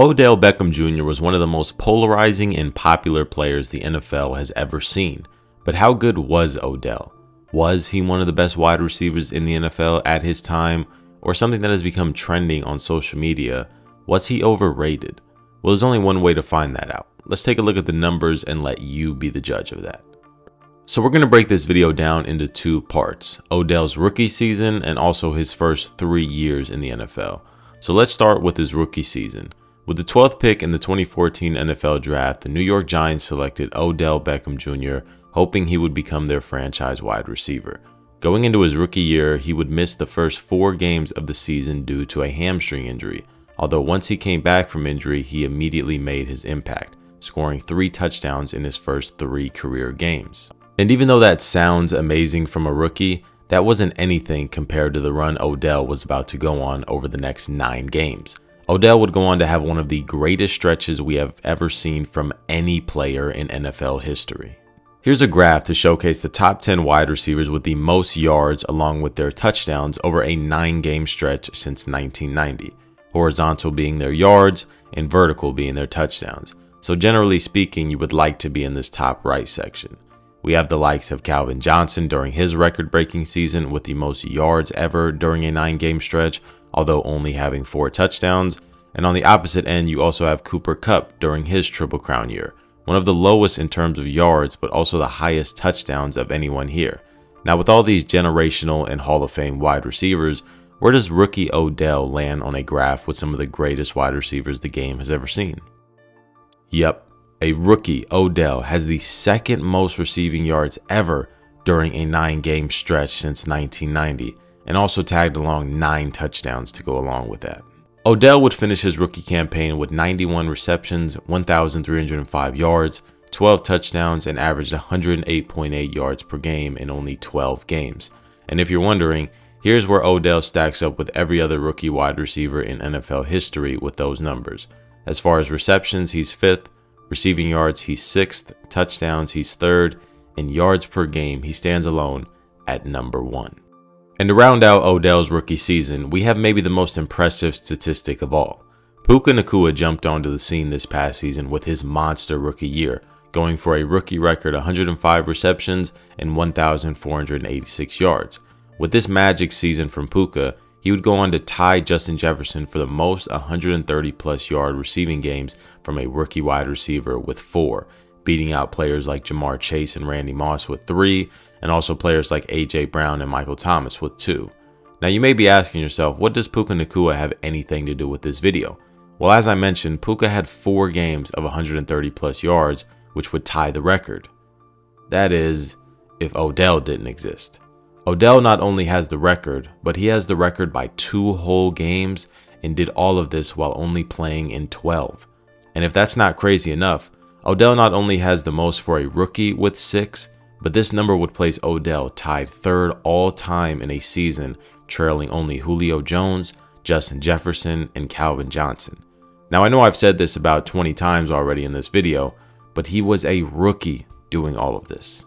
Odell Beckham Jr. was one of the most polarizing and popular players the NFL has ever seen. But how good was Odell? Was he one of the best wide receivers in the NFL at his time, or something that has become trending on social media? Was he overrated? Well, there's only one way to find that out. Let's take a look at the numbers and let you be the judge of that. So we're going to break this video down into two parts: Odell's rookie season and also his first 3 years in the NFL. So let's start with his rookie season. With the 12th pick in the 2014 NFL Draft, the New York Giants selected Odell Beckham Jr., hoping he would become their franchise wide receiver. Going into his rookie year, he would miss the first 4 games of the season due to a hamstring injury, although once he came back from injury, he immediately made his impact, scoring 3 touchdowns in his first 3 career games. And even though that sounds amazing from a rookie, that wasn't anything compared to the run Odell was about to go on over the next 9 games. Odell would go on to have one of the greatest stretches we have ever seen from any player in NFL history. Here's a graph to showcase the top 10 wide receivers with the most yards along with their touchdowns over a 9-game stretch since 1990, horizontal being their yards and vertical being their touchdowns. So generally speaking, you would like to be in this top right section. We have the likes of Calvin Johnson during his record-breaking season with the most yards ever during a 9-game stretch, although only having 4 touchdowns. And on the opposite end, you also have Cooper Kupp during his Triple Crown year, one of the lowest in terms of yards, but also the highest touchdowns of anyone here. Now, with all these generational and Hall of Fame wide receivers, where does rookie Odell land on a graph with some of the greatest wide receivers the game has ever seen? Yep. A rookie, Odell, has the second most receiving yards ever during a 9-game stretch since 1990, and also tagged along 9 touchdowns to go along with that. Odell would finish his rookie campaign with 91 receptions, 1,305 yards, 12 touchdowns, and averaged 108.8 yards per game in only 12 games. And if you're wondering, here's where Odell stacks up with every other rookie wide receiver in NFL history with those numbers. As far as receptions, he's 5th. Receiving yards, he's 6th. Touchdowns, he's 3rd. And yards per game, he stands alone at number 1. And to round out Odell's rookie season, we have maybe the most impressive statistic of all. Puka Nacua jumped onto the scene this past season with his monster rookie year, going for a rookie record 105 receptions and 1,486 yards. With this magic season from Puka, he would go on to tie Justin Jefferson for the most 130-plus yard receiving games from a rookie wide receiver with 4, beating out players like Jamar Chase and Randy Moss with 3, and also players like A.J. Brown and Michael Thomas with 2. Now you may be asking yourself, what does Puka Nacua have anything to do with this video? Well, as I mentioned, Puka had 4 games of 130-plus yards, which would tie the record. That is, if Odell didn't exist. Odell not only has the record, but he has the record by 2 whole games and did all of this while only playing in 12. And if that's not crazy enough, Odell not only has the most for a rookie with 6, but this number would place Odell tied 3rd all time in a season, trailing only Julio Jones, Justin Jefferson, and Calvin Johnson. Now I know I've said this about 20 times already in this video, but he was a rookie doing all of this.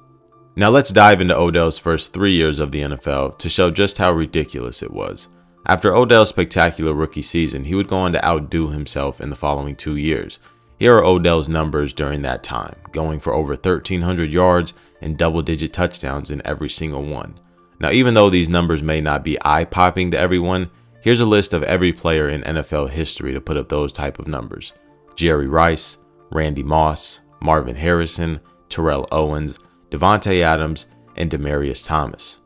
Now let's dive into Odell's first 3 years of the NFL to show just how ridiculous it was. After Odell's spectacular rookie season, he would go on to outdo himself in the following 2 years. Here are Odell's numbers during that time, going for over 1,300 yards and double-digit touchdowns in every single one. Now even though these numbers may not be eye-popping to everyone, here's a list of every player in NFL history to put up those type of numbers: Jerry Rice, Randy Moss, Marvin Harrison, Terrell Owens, Devontae Adams, and Demaryius Thomas.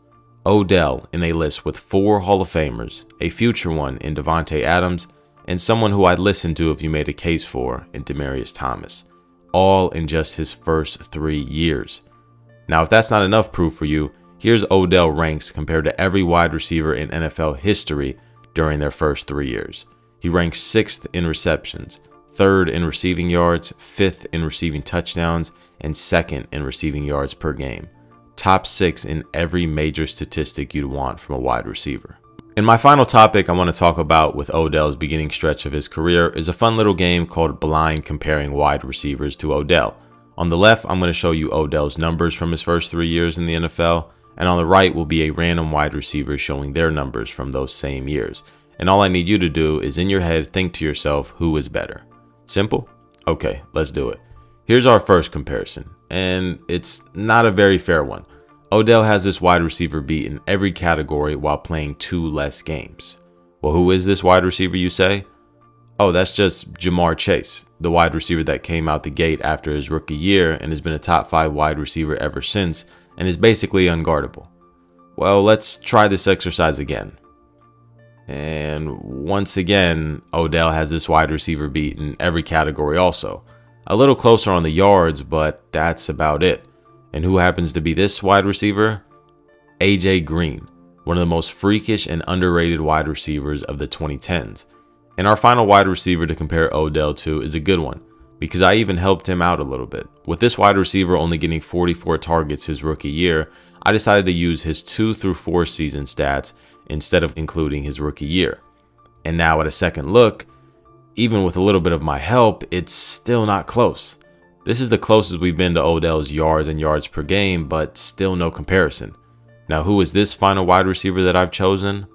Odell in a list with 4 Hall of Famers, a future one in Devontae Adams, and someone who I'd listen to if you made a case for in Demaryius Thomas, all in just his first 3 years. Now if that's not enough proof for you, here's Odell ranks compared to every wide receiver in NFL history during their first 3 years. He ranks 6th in receptions, 3rd in receiving yards, 5th in receiving touchdowns, and 2nd in receiving yards per game. Top 6 in every major statistic you'd want from a wide receiver. And my final topic I want to talk about with Odell's beginning stretch of his career is a fun little game called blind comparing wide receivers to Odell. On the left, I'm going to show you Odell's numbers from his first 3 years in the NFL, and on the right will be a random wide receiver showing their numbers from those same years. And all I need you to do is in your head think to yourself, who is better? Simple? Okay, let's do it. Here's our first comparison, and it's not a very fair one. Odell has this wide receiver beat in every category while playing 2 less games. Well, who is this wide receiver, you say? Oh, that's just Jamar Chase, the wide receiver that came out the gate after his rookie year and has been a top 5 wide receiver ever since and is basically unguardable. Well, let's try this exercise again. And once again, Odell has this wide receiver beat in every category also. A little closer on the yards, but that's about it. And who happens to be this wide receiver? AJ Green, one of the most freakish and underrated wide receivers of the 2010s. And our final wide receiver to compare Odell to is a good one, because I even helped him out a little bit. With this wide receiver only getting 44 targets his rookie year, I decided to use his 2 through 4 season stats instead of including his rookie year. And now at a second look, even with a little bit of my help, it's still not close. This is the closest we've been to Odell's yards and yards per game, but still no comparison. Now, who is this final wide receiver that I've chosen?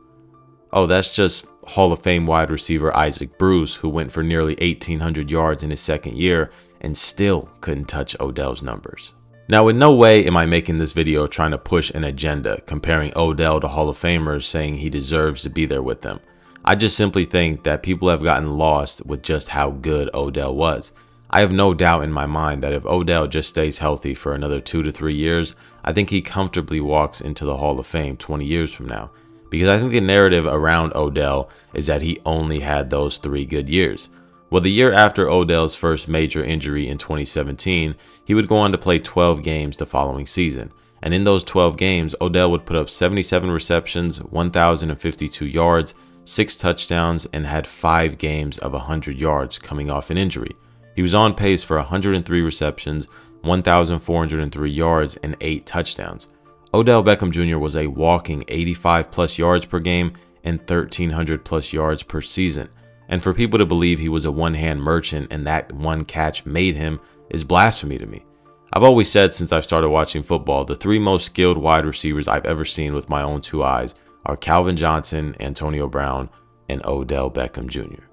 Oh, that's just Hall of Fame wide receiver Isaac Bruce, who went for nearly 1,800 yards in his second year and still couldn't touch Odell's numbers. Now, in no way am I making this video trying to push an agenda, comparing Odell to Hall of Famers, saying he deserves to be there with them. I just simply think that people have gotten lost with just how good Odell was. I have no doubt in my mind that if Odell just stays healthy for another 2 to 3 years, I think he comfortably walks into the Hall of Fame 20 years from now. Because I think the narrative around Odell is that he only had those 3 good years. Well, the year after Odell's first major injury in 2017, he would go on to play 12 games the following season. And in those 12 games, Odell would put up 77 receptions, 1,052 yards, 6 touchdowns, and had 5 games of 100 yards coming off an injury. He was on pace for 103 receptions, 1,403 yards, and 8 touchdowns. Odell Beckham Jr. was a walking 85 plus yards per game and 1,300 plus yards per season. And for people to believe he was a one-hand merchant and that one catch made him is blasphemy to me. I've always said since I've started watching football, the 3 most skilled wide receivers I've ever seen with my own 2 eyes are Calvin Johnson, Antonio Brown, and Odell Beckham Jr.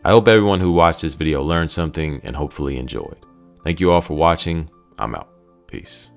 I hope everyone who watched this video learned something and hopefully enjoyed. Thank you all for watching. I'm out. Peace.